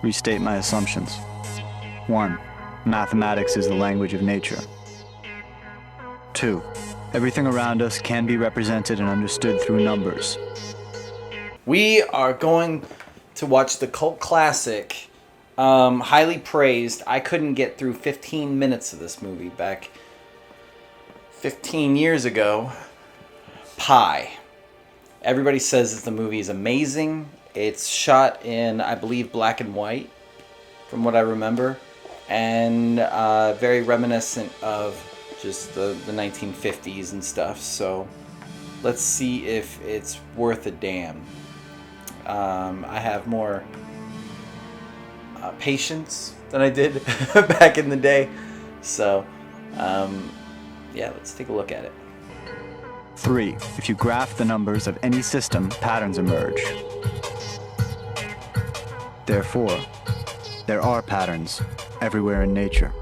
restate my assumptions. 1. Mathematics is the language of nature. 2. Everything around us can be represented and understood through numbers. We are going to watch the cult classic, highly praised. I couldn't get through 15 minutes of this movie back 15 years ago. Pi. Everybody says that the movie is amazing. It's shot in, I believe, black and white, from what I remember, and very reminiscent of just the 1950s and stuff. So let's see if it's worth a damn. I have more patience than I did back in the day. So, yeah, let's take a look at it. 3. If you graph the numbers of any system, patterns emerge. Therefore, there are patterns everywhere in nature.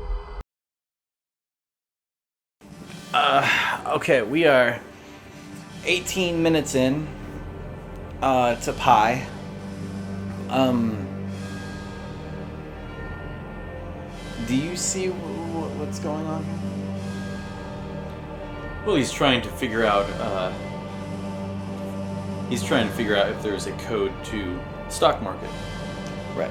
Okay, we are 18 minutes in to Pi. Do you see what's going on here? Well, he's trying to figure out. If there's a code to stock market. Right.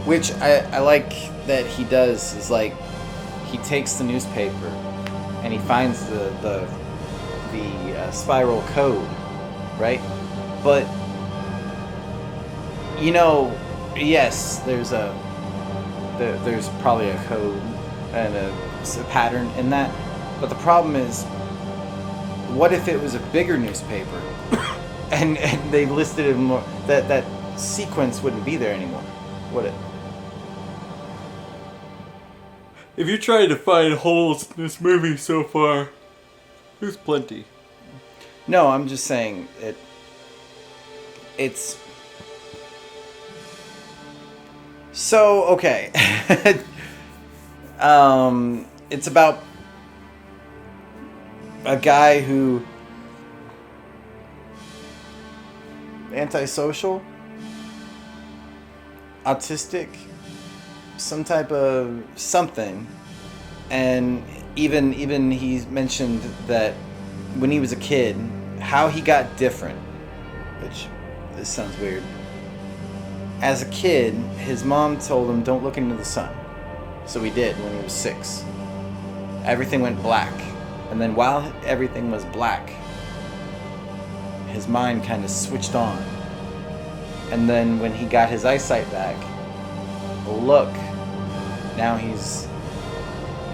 Which I like that he does is like he takes the newspaper and he finds the spiral code, right? But you know, yes, there's probably a code and a pattern in that. But the problem is, what if it was a bigger newspaper and they listed it more? That sequence wouldn't be there anymore, would it? If you're trying to find holes in this movie so far, there's plenty. No, I'm just saying it's so okay. It's about a guy who antisocial, autistic, some type of something, and even he mentioned that when he was a kid, how he got different, which this sounds weird. As a kid, his mom told him don't look into the sun, so he did when he was 6. Everything went black. And then while everything was black, his mind kind of switched on. And then when he got his eyesight back, look, now he's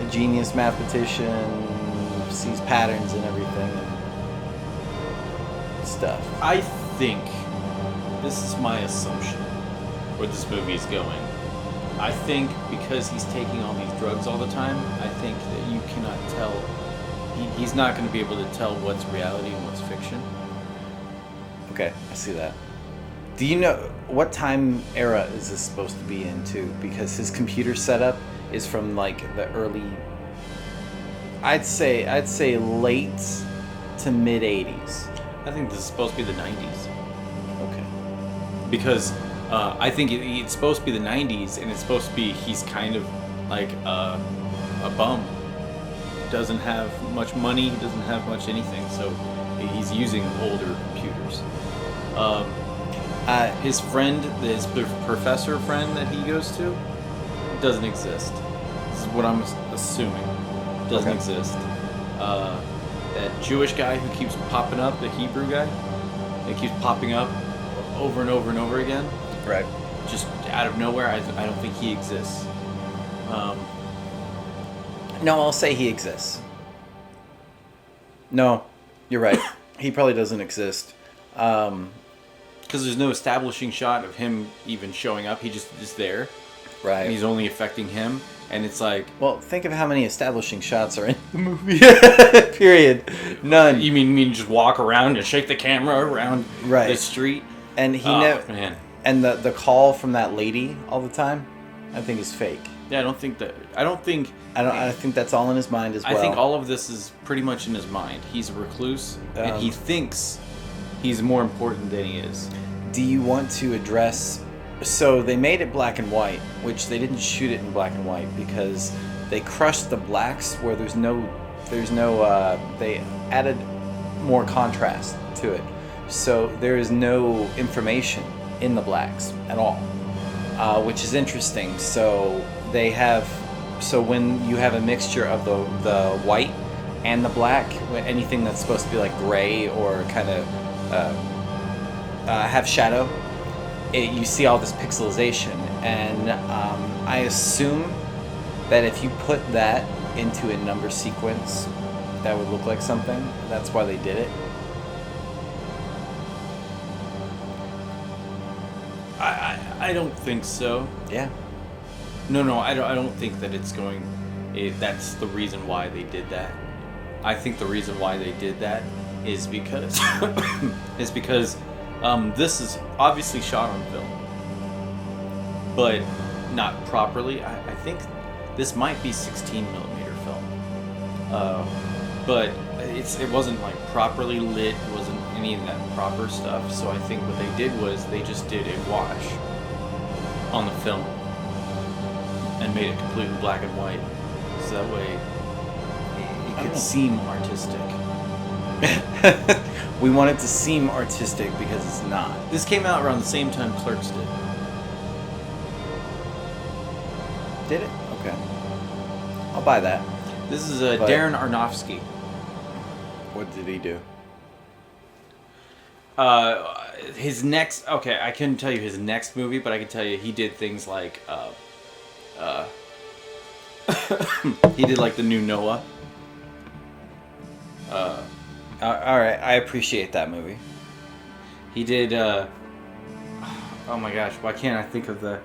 a genius mathematician, sees patterns and everything and stuff. I think, this is my assumption, where this movie is going. I think because he's taking all these drugs all the time, I think that you cannot tell. He's not going to be able to tell what's reality and what's fiction. Okay, I see that. Do you know what time era is this supposed to be in too? Because his computer setup is from like the early, I'd say late to mid 80s. I think this is supposed to be the 90s. Okay. Because I think it's supposed to be the 90s, and it's supposed to be he's kind of like a bum. Doesn't have much money, doesn't have much anything, so he's using older computers. His friend, his professor friend that he goes to, doesn't exist. This is what I'm assuming. Doesn't exist. That Jewish guy who keeps popping up, the Hebrew guy, that keeps popping up over and over and over again. Right. Just out of nowhere, I don't think he exists. No, I'll say he exists. No, you're right. He probably doesn't exist. Because there's no establishing shot of him even showing up. He just is there. Right. And he's only affecting him. And it's like... Well, think of how many establishing shots are in the movie. Period. None. You mean just walk around and shake the camera around the street? And he man. And the call from that lady all the time, I think is fake. Yeah, I think that's all in his mind as well. I think all of this is pretty much in his mind. He's a recluse, and he thinks he's more important than he is. Do you want to address So they made it black and white, which they didn't shoot it in black and white because they crushed the blacks where they added more contrast to it. So there is no information in the blacks at all, which is interesting. So when you have a mixture of the white and the black, anything that's supposed to be like gray or kind of have shadow, you see all this pixelization. And I assume that if you put that into a number sequence, that would look like something. That's why they did it. I don't think so. Yeah. No, I don't think that it's going. That's the reason why they did that. I think the reason why they did that is because this is obviously shot on film, but not properly. I think this might be 16 millimeter film, but it wasn't like properly lit. It wasn't any of that proper stuff. So I think what they did was they just did a wash on the film and made it completely black and white, so that way it could seem artistic. We want it to seem artistic because it's not. This came out around the same time Clerks did. Did it? Okay. I'll buy that. This is Darren Aronofsky. What did he do? His next... Okay, I couldn't tell you his next movie, but I can tell you he did things like... he did like the new Noah. All right, I appreciate that movie. He did. Oh my gosh, why can't I think of the?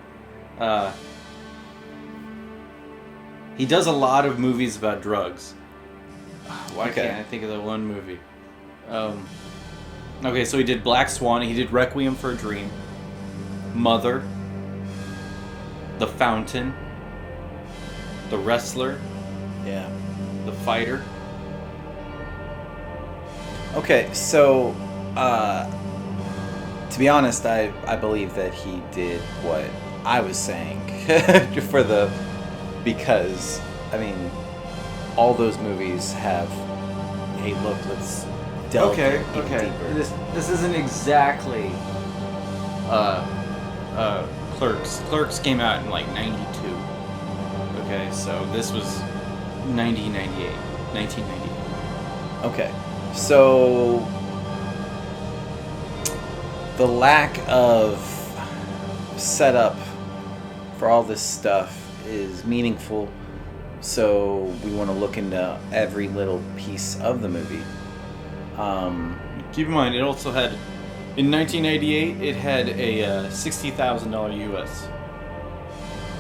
He does a lot of movies about drugs. Why can't I think of the one movie? Okay, so he did Black Swan. He did Requiem for a Dream, Mother, The Fountain, The Wrestler, Yeah. The Fighter. Okay, so to be honest, I believe that he did what I was saying because I mean all those movies have, hey look, let's delve even deeper. This isn't exactly Clerks. Clerks came out in like 92. Okay, so this was 1998. Okay. So the lack of setup for all this stuff is meaningful, so we want to look into every little piece of the movie. Keep in mind, it also had, in 1988, it had a $60,000 US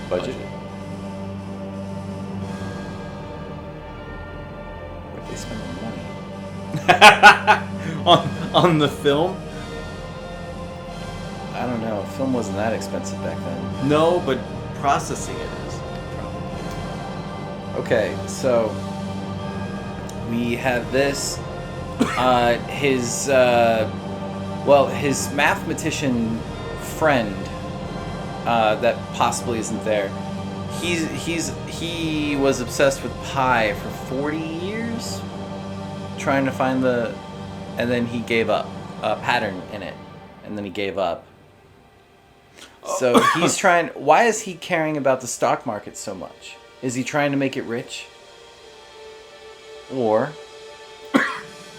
budget. Where'd they spend the money? on the film? I don't know. Film wasn't that expensive back then. No, but processing it is. Okay, so we have this. His mathematician friend that possibly isn't there. He was obsessed with pi for 40 years, trying to find and then he gave up a pattern in it, and then he gave up. So he's trying. Why is he caring about the stock market so much? Is he trying to make it rich? Or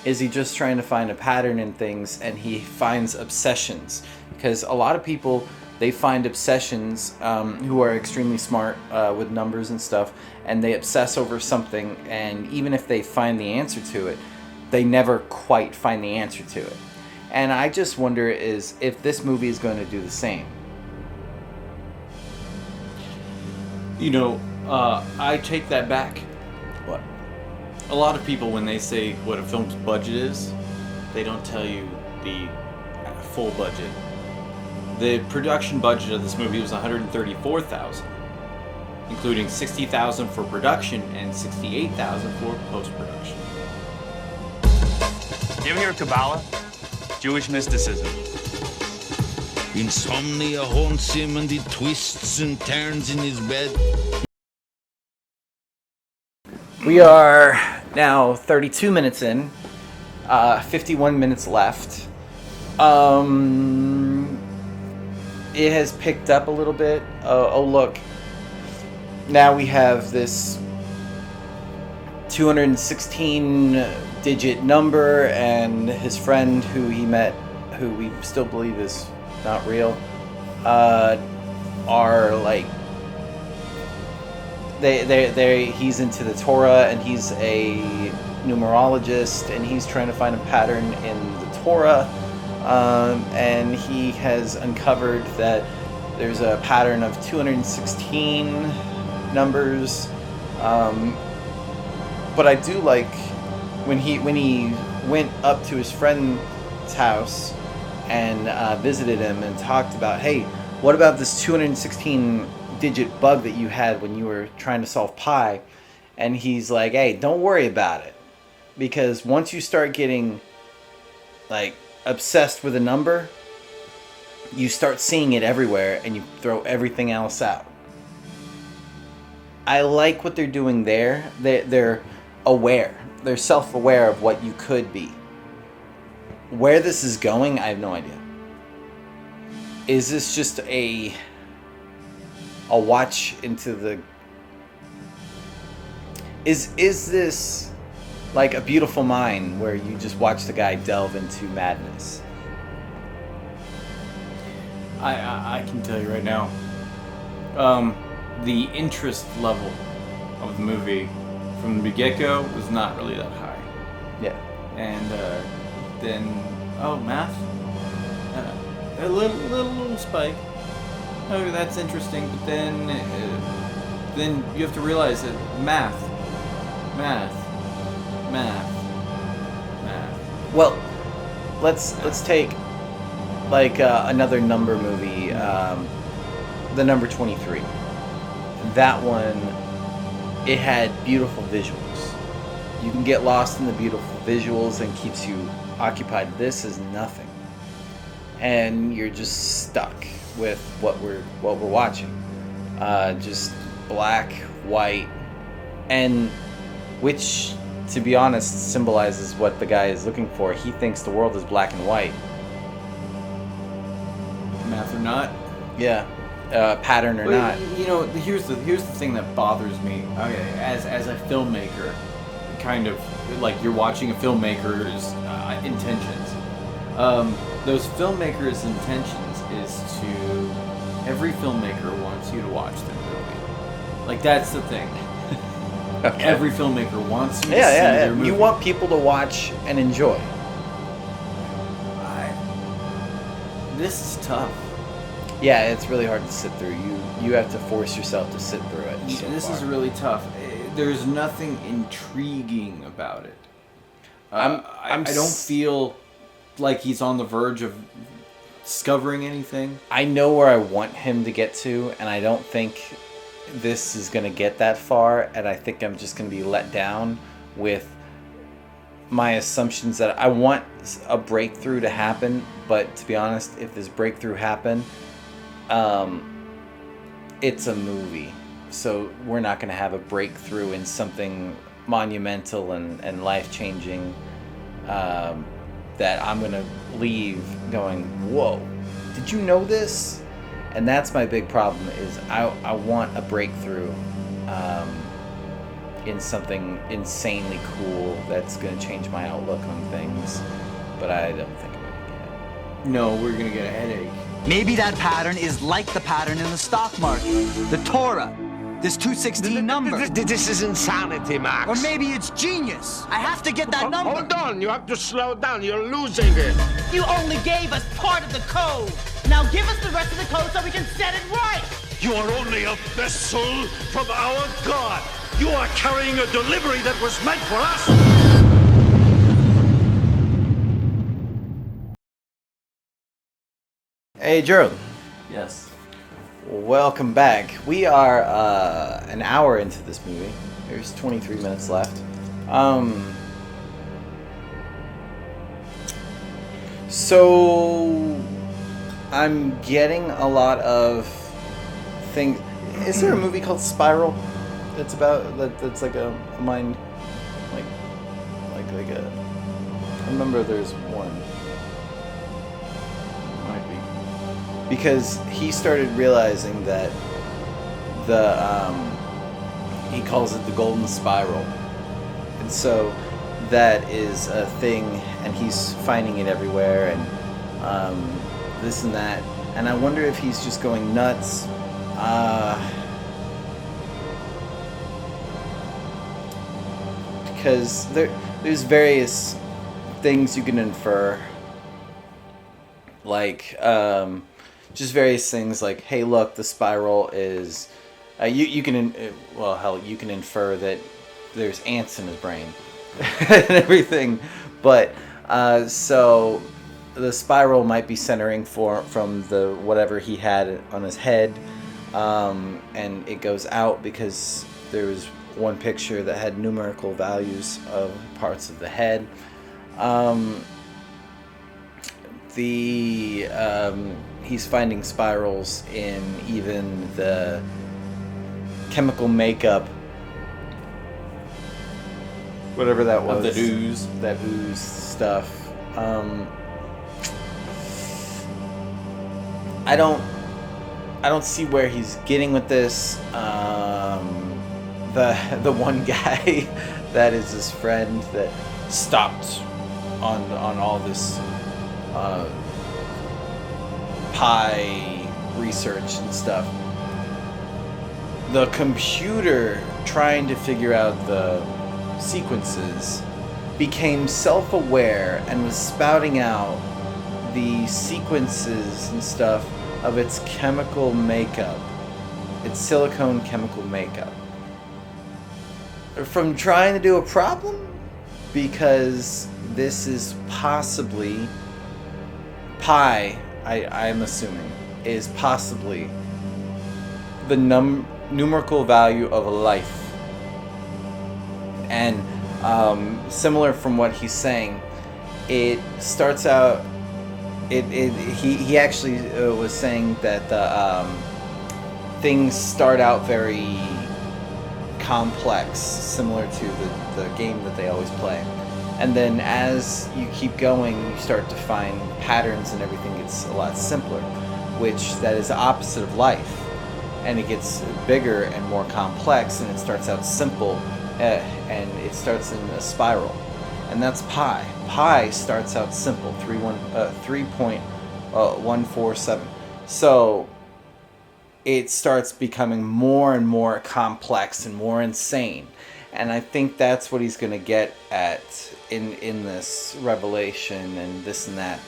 is he just trying to find a pattern in things, and he finds obsessions? Because a lot of people, they find obsessions who are extremely smart with numbers and stuff, and they obsess over something, and even if they find the answer to it, they never quite find the answer to it. And I just wonder if this movie is going to do the same. You know, I take that back. What? A lot of people, when they say what a film's budget is, they don't tell you the full budget. The production budget of this movie was $134,000, including $60,000 for production and $68,000 for post-production. You ever hear of Kabbalah? Jewish mysticism. Insomnia haunts him and he twists and turns in his bed. We are now 32 minutes in, 51 minutes left. It has picked up a little bit. Oh, look. Now we have this 216-digit number, and his friend who he met, who we still believe is not real, are like... he's into the Torah, and he's a numerologist, and he's trying to find a pattern in the Torah, and he has uncovered that there's a pattern of 216 numbers. But I do like when he went up to his friend's house and visited him and talked about, hey, what about this 216-digit bug that you had when you were trying to solve pi? And he's like, hey, don't worry about it, because once you start getting like obsessed with a number, you start seeing it everywhere and you throw everything else out. I like what they're doing there. They're aware. They're self-aware of what you could be. Where this is going, I have no idea. Is this just a watch into the... Is this like A Beautiful Mind, where you just watch the guy delve into madness? I can tell you right now, the interest level of the movie from the get-go was not really that high. Yeah. And then, math? A little spike. Oh, that's interesting. But then you have to realize that math. Well, let's take like another number movie, the number 23. That one, it had beautiful visuals. You can get lost in the beautiful visuals and keeps you occupied. This is nothing, and you're just stuck with what we're watching. Just black, white, and which, to be honest, symbolizes what the guy is looking for. He thinks the world is black and white. Math or not? Yeah. Pattern or not. You know, here's the thing that bothers me. Okay, as a filmmaker, kind of like you're watching a filmmaker's intentions. Those filmmakers' intentions is to... Every filmmaker wants you to watch their movie. Like, that's the thing. Okay. Every filmmaker wants you to see their movie. You want people to watch and enjoy. This is tough. Yeah, it's really hard to sit through. You have to force yourself to sit through it. This is really tough. There's nothing intriguing about it. I don't feel like he's on the verge of discovering anything. I know where I want him to get to, and I don't think this is going to get that far, and I think I'm just going to be let down with my assumptions that I want a breakthrough to happen, but to be honest, if this breakthrough happened, it's a movie, so we're not going to have a breakthrough in something monumental and life-changing that I'm going to leave going, whoa, did you know this? And that's my big problem, is I want a breakthrough in something insanely cool that's going to change my outlook on things, but I don't think I'm going to get it. No, we're going to get a headache. Maybe that pattern is like the pattern in the stock market, the Torah, this 216 number. This is insanity, Max. Or maybe it's genius. I have to get that number. Hold on, you have to slow down. You're losing it. You only gave us part of the code. Now give us the rest of the code so we can set it right. You are only a vessel from our God. You are carrying a delivery that was meant for us. Hey, Gerald. Yes. Welcome back. We are an hour into this movie. There's 23 minutes left. So I'm getting a lot of things. Is there a movie called Spiral? That's about that's like a mind, like a. I remember there's one. Might be. Because he started realizing that he calls it the golden spiral, and so that is a thing, and he's finding it everywhere, and this and that, and I wonder if he's just going nuts. Because there's various things you can infer, like just various things like, hey, look, the spiral is you can infer that there's ants in his brain and everything, but so the spiral might be centering from the whatever he had on his head, and it goes out because there was one picture that had numerical values of parts of the head. He's finding spirals in even the chemical makeup, whatever that was, of the ooze. That ooze stuff. I don't see where he's getting with this. The one guy that is his friend that stopped on all this pi research and stuff. The computer trying to figure out the sequences became self-aware and was spouting out the sequences and stuff of its chemical makeup, its silicone chemical makeup, from trying to do a problem, because this is possibly pi, I'm assuming, is possibly the numerical value of a life. And similar from what he's saying, it starts out, he actually was saying that the things start out very complex, similar to the game that they always play, and then as you keep going, you start to find patterns and everything gets a lot simpler, which that is the opposite of life, and it gets bigger and more complex, and it starts out simple, and it starts in a spiral, and that's pi. Pi starts out simple, 3.147. So it starts becoming more and more complex and more insane. And I think that's what he's going to get at in this revelation and this and that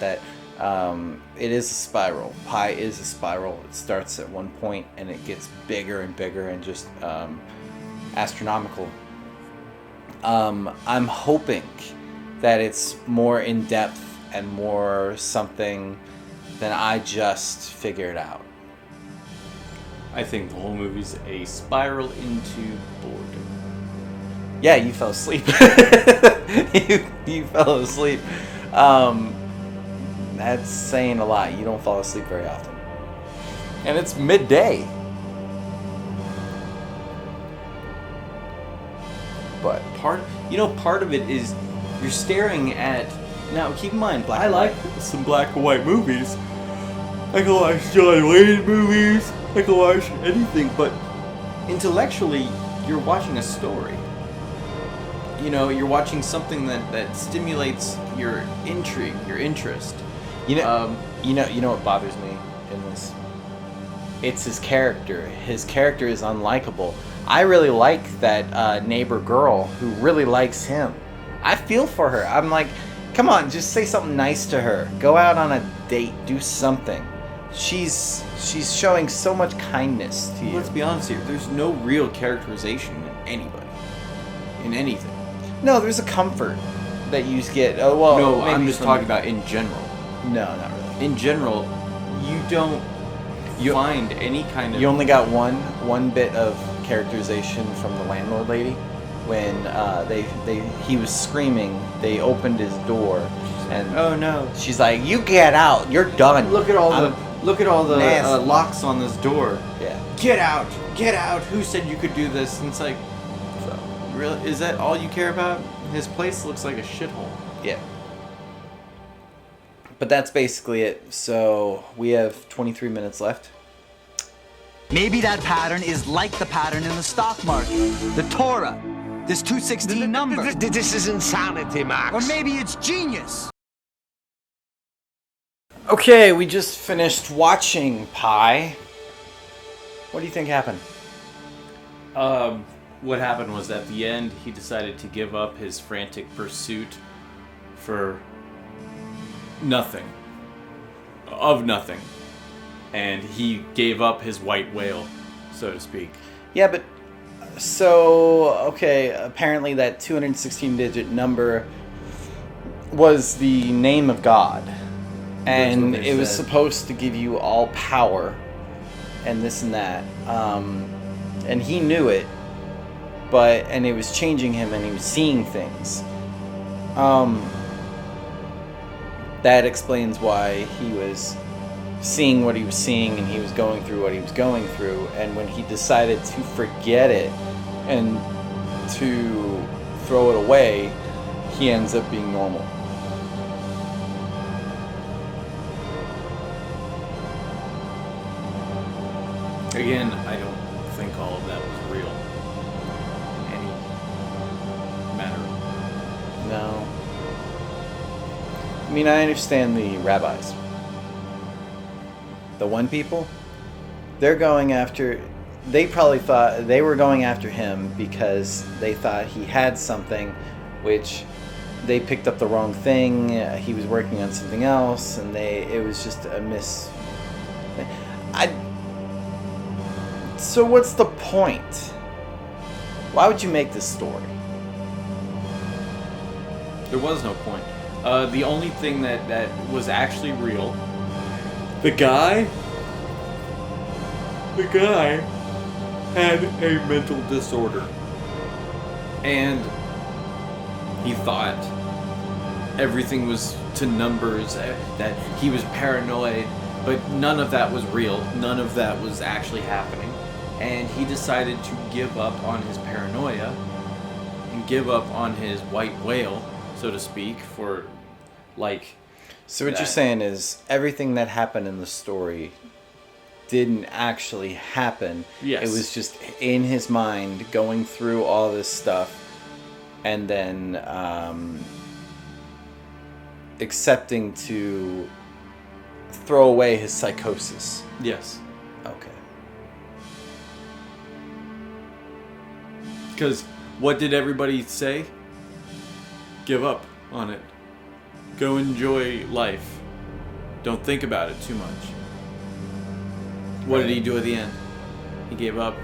it is a spiral. Pi is a spiral. It starts at one point and it gets bigger and bigger and just astronomical. I'm hoping that it's more in depth and more something than I just figured out. I think the whole movie's a spiral into boredom. Yeah, you fell asleep. you fell asleep. That's saying a lot. You don't fall asleep very often. And it's midday. But part of it is you're staring at. Now, keep in mind, I like some black and white movies. I can watch John Wayne movies. I can watch anything, but intellectually, you're watching a story. You know, you're watching something that stimulates your intrigue, your interest. You know what bothers me in this? It's his character. His character is unlikable. I really like that neighbor girl who really likes him. I feel for her. I'm like, come on, just say something nice to her. Go out on a date. Do something. She's showing so much kindness to you. Let's be honest here. There's no real characterization in anybody, in anything. No, there's a comfort that you get. Oh well. No, I'm just talking about in general. No, not really. In general, you don't find any kind of. You only got one bit of characterization from the landlord lady when he was screaming. They opened his door, and oh no, she's like, "You get out! You're done." Look at all Look at all the Nasty. locks on this door. Yeah. Get out! Get out! Who said you could do this? And it's like, So, really? Is that all you care about? His place looks like a shithole. yeah. But that's basically it. So we have 23 minutes left. Maybe that pattern is like the pattern in the stock market. The Torah. This 216 number. This is insanity, Max. Or maybe it's genius. Okay, we just finished watching Pi. What do you think happened? What happened was at the end, he decided to give up his frantic pursuit for nothing. Of nothing. And he gave up his white whale, so to speak. Yeah, but so okay, apparently that 216-digit number was the name of God. And That's what they it was said. supposed to give you all power and this and that. And he knew it, and it was changing him and he was seeing things. That explains why he was seeing what he was seeing and he was going through what he was going through. And when he decided to forget it and to throw it away, he ends up being normal. Again, I don't think all of that was real in any manner. No. I mean, I understand the rabbis. The one people, they probably thought they were going after him because they thought he had something, which they picked up the wrong thing. He was working on something else, and it was just a miss. So what's the point? Why would you make this story? There was no point. The only thing that was actually real, the guy had a mental disorder. And he thought everything was to numbers, that he was paranoid, but none of that was real. None of that was actually happening. And he decided to give up on his paranoia and give up on his white whale, so to speak, for So what you're saying is everything that happened in the story didn't actually happen. Yes. It was just in his mind going through all this stuff and then accepting to throw away his psychosis. Yes. Okay. Because what did everybody say? Give up on it. Go enjoy life. Don't think about it too much. What did he do at the end? He gave up.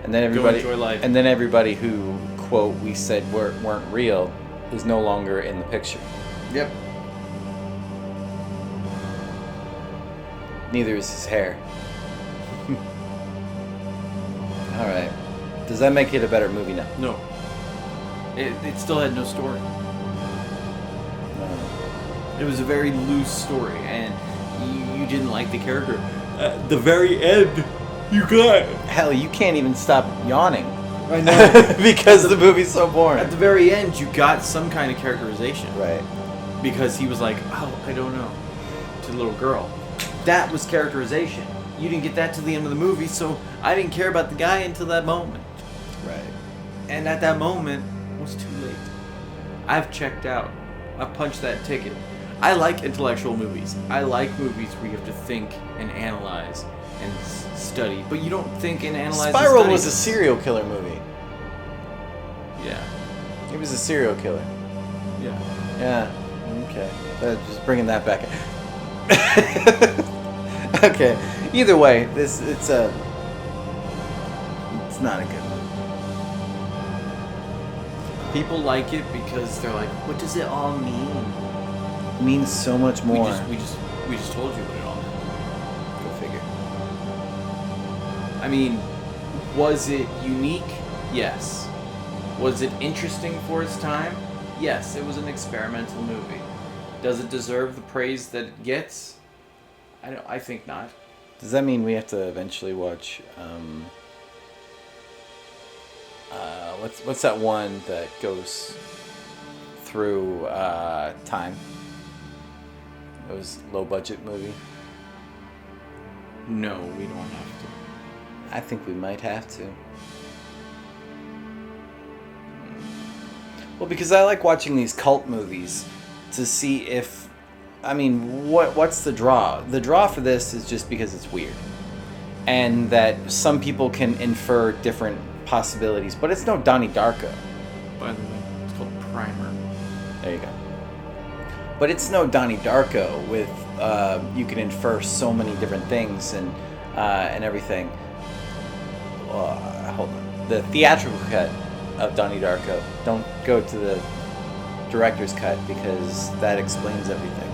And then everybody enjoy life. And then everybody who quote we said weren't real is no longer in the picture. Yep. Neither is his hair. All right. Does that make it a better movie now? No. It still had no story. No. It was a very loose story, and you didn't like the character. At the very end, you got... Hell, you can't even stop yawning. I know. Because the movie's so boring. At the very end, you got some kind of characterization. Right. Because he was like, oh, I don't know, to the little girl. That was characterization. You didn't get that to the end of the movie, so I didn't care about the guy until that moment. Right. And at that moment, it was too late. I've checked out. I've punched that ticket. I like intellectual movies. I like movies where you have to think and analyze and study. But you don't think and analyze Spiral and study. was a serial killer movie. Yeah. He was a serial killer. Yeah. Yeah. Okay. Just bringing that back. Okay. Either way, it's not a good movie. People like it because they're like, what does it all mean? It means so much more. We just told you what it all meant. Go figure. I mean, was it unique? Yes. Was it interesting for its time? Yes, it was an experimental movie. Does it deserve the praise that it gets? I think not. Does that mean we have to eventually watch? What's that one that goes through time? It was low budget movie. No, we don't have to. I think we might have to. Well, because I like watching these cult movies to see if, I mean, what's the draw? The draw for this is just because it's weird, and that some people can infer different possibilities, but it's no Donnie Darko. By the way, it's called Primer. There you go. But it's no Donnie Darko with you can infer so many different things and everything. Hold on. The theatrical cut of Donnie Darko. Don't go to the director's cut because that explains everything.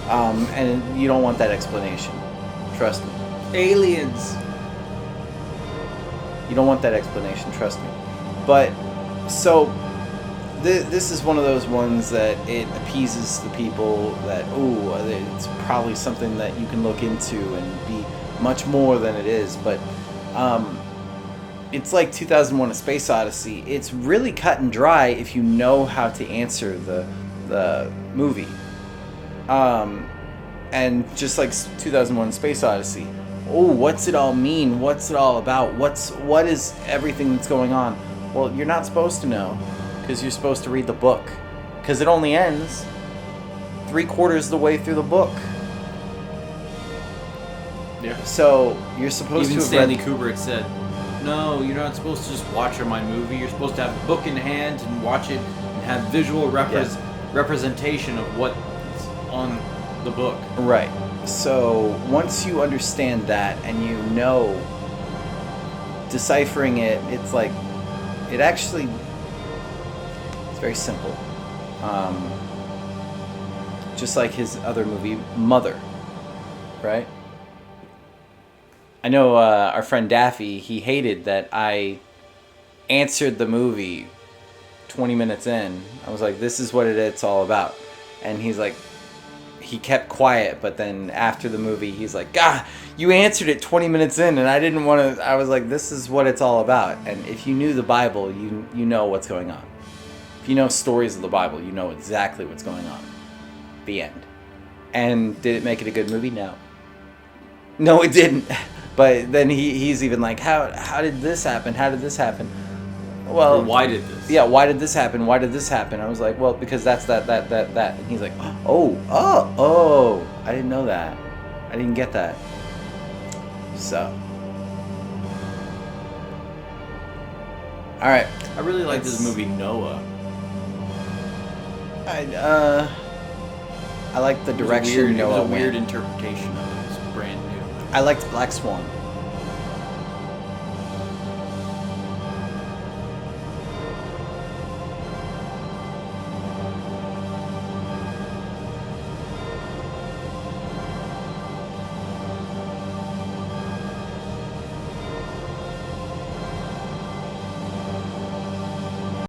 And you don't want that explanation. Trust me. Aliens. You don't want that explanation, trust me. But, so, this is one of those ones that it appeases the people that, ooh, it's probably something that you can look into and be much more than it is. But, it's like 2001: A Space Odyssey. It's really cut and dry if you know how to answer the movie. And just like 2001: Space Odyssey. Oh, what's it all mean? What's it all about? What is everything that's going on? Well, you're not supposed to know because you're supposed to read the book. Because it only ends 3/4 of the way through the book. Yeah. So you're supposed Even to have Stanley read... Kubrick said, no, you're not supposed to just watch my movie. You're supposed to have a book in hand and watch it and have visual representation of what's on the book. Right. So once you understand that and you know deciphering it, it's like it actually it's very simple. Just like his other movie, Mother, right? I know our friend Daffy, he hated that I answered the movie 20 minutes in. I was like, this is what it's all about. And he's like, he kept quiet, but then after the movie, he's like, God, you answered it 20 minutes in, and I didn't want to, I was like, this is what it's all about. And if you knew the Bible, you know what's going on. If you know stories of the Bible, you know exactly what's going on. The end. And did it make it a good movie? No. No, it didn't. But then he's even like, how did this happen? How did this happen? Well, or why did this? Yeah, why did this happen? Why did this happen? I was like, well, because that's that. And he's like, oh, I didn't know that. I didn't get that. So. All right. I really like this movie, Noah. I like the direction Noah It was a weird went. interpretation of it. It's brand new. I liked Black Swan.